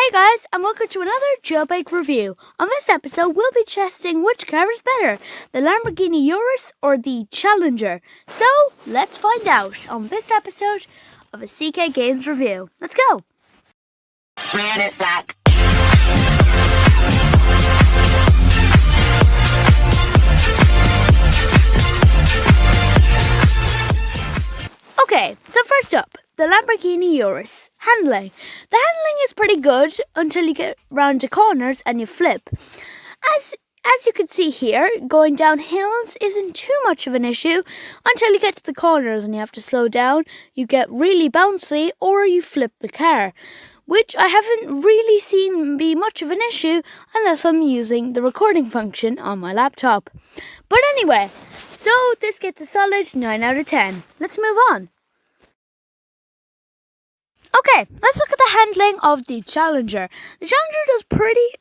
Hey guys, and welcome to another jailbreak review. On this episode, we'll be testing which car is better, the Lamborghini URIS or the Challenger. So, let's find out on this episode of a CK Games review. Let's go! Ran it back. Okay, so first up, the Lamborghini URIS. Handling. The handling is pretty good until you get round to corners and you flip. As you can see here, going down hills isn't too much of an issue until you get to the corners and you have to slow down, you get really bouncy or you flip the car, which I haven't really seen be much of an issue unless I'm using the recording function on my laptop. But anyway, so this gets a solid 9 out of 10. Let's move on. Okay, let's look at the handling of the Challenger. The Challenger does pretty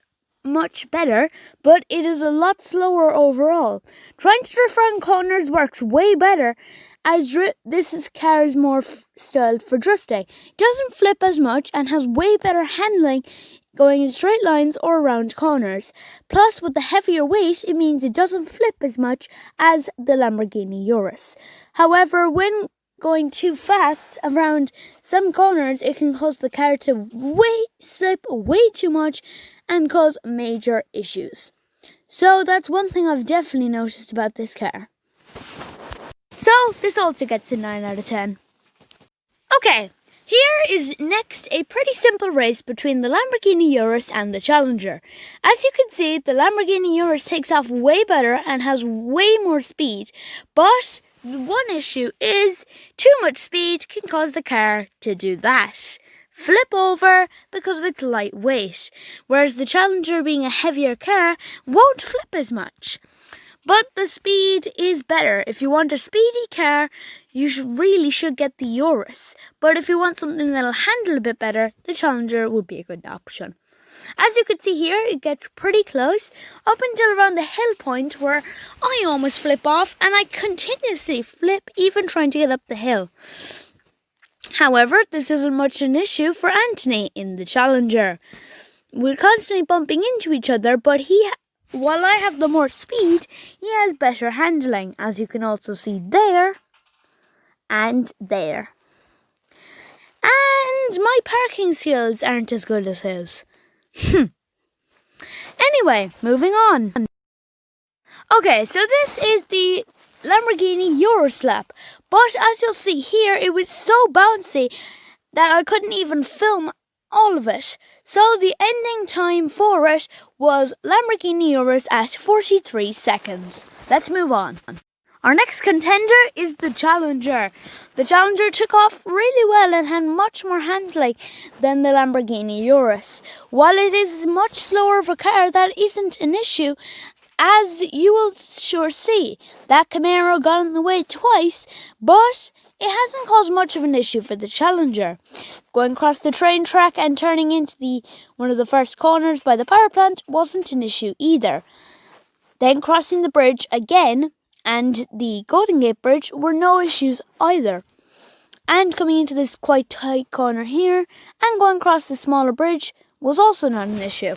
much better, but it is a lot slower overall. Trying to drift around corners works way better as this car is more styled for drifting. It doesn't flip as much and has way better handling going in straight lines or around corners. Plus, with the heavier weight, it means it doesn't flip as much as the Lamborghini URIS. However, when going too fast around some corners, it can cause the car to slip way too much and cause major issues. So that's one thing I've definitely noticed about this car. So this also gets a 9 out of 10. Okay, here is next a pretty simple race between the Lamborghini URIS and the Challenger. As you can see, the Lamborghini URIS takes off way better and has way more speed, but the one issue is too much speed can cause the car to do that. Flip over because of its lightweight, whereas the Challenger, being a heavier car, won't flip as much. But the speed is better. If you want a speedy car, you really should get the URIS. But if you want something that'll handle a bit better, the Challenger would be a good option. As you can see here, it gets pretty close up until around the hill point where I almost flip off and I continuously flip even trying to get up the hill. However, this isn't much an issue for Anthony in the Challenger. We're constantly bumping into each other, but while I have the more speed, he has better handling, as you can also see there and there. And my parking skills aren't as good as his. Anyway, moving on. Okay, so this is the Lamborghini URIS lap, but as you'll see here, it was so bouncy that I couldn't even film all of it. So the ending time for it was Lamborghini URIS at 43 seconds. Let's move on. Our next contender is the Challenger. The Challenger took off really well and had much more handling than the Lamborghini URIS. While it is much slower of a car, that isn't an issue, as you will sure see. That Camaro got in the way twice, but it hasn't caused much of an issue for the Challenger. Going across the train track and turning into one of the first corners by the power plant wasn't an issue either. Then crossing the bridge again and the Golden Gate Bridge were no issues either. And coming into this quite tight corner here and going across the smaller bridge was also not an issue.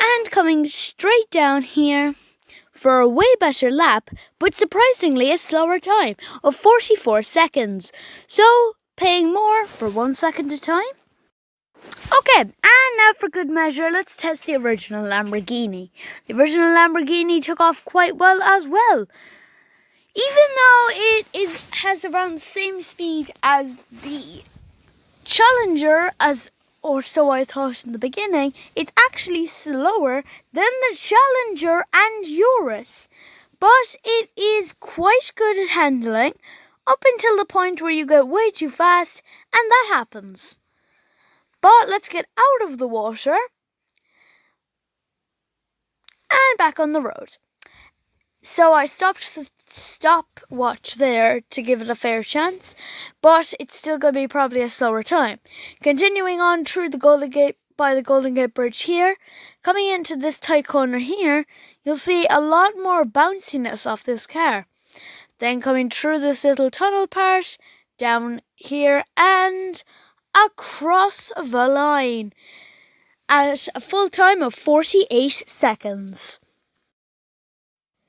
And coming straight down here for a way better lap, but surprisingly a slower time of 44 seconds. So, paying more for 1 second of time. Okay, and now for good measure, let's test the original Lamborghini. The original Lamborghini took off quite well as well. Even though it has around the same speed as the Challenger, or so I thought in the beginning, it's actually slower than the Challenger and URIS. But it is quite good at handling up until the point where you get way too fast, and that happens. But let's get out of the water and back on the road. So I stopped the stopwatch there to give it a fair chance, but it's still going to be probably a slower time. Continuing on through the Golden Gate, by the Golden Gate Bridge here, coming into this tight corner here, you'll see a lot more bounciness off this car. Then coming through this little tunnel part, down here and across the line. at a full time of 48 seconds.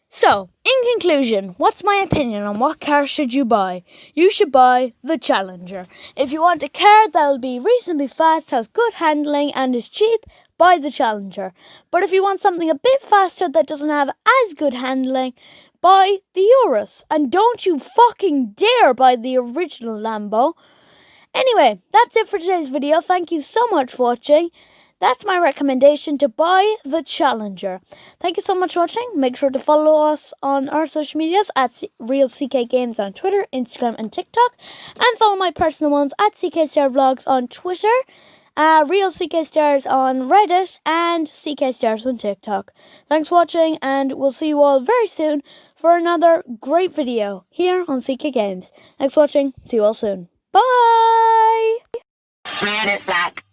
So, in conclusion, what's my opinion on what car should you buy? You should buy the Challenger. If you want a car that'll be reasonably fast, has good handling and is cheap, buy the Challenger. But if you want something a bit faster that doesn't have as good handling, buy the URIS. And don't you fucking dare buy the original Lambo. Anyway, that's it for today's video. Thank you so much for watching. That's my recommendation, to buy the Challenger. Thank you so much for watching. Make sure to follow us on our social medias at Real CK Games on Twitter, Instagram and TikTok. And follow my personal ones at CK Star Vlogs on Twitter, Real CK Stars on Reddit and CK Stars on TikTok. Thanks for watching, and we'll see you all very soon for another great video here on CK Games. Thanks for watching. See you all soon. Bye! Ran it back.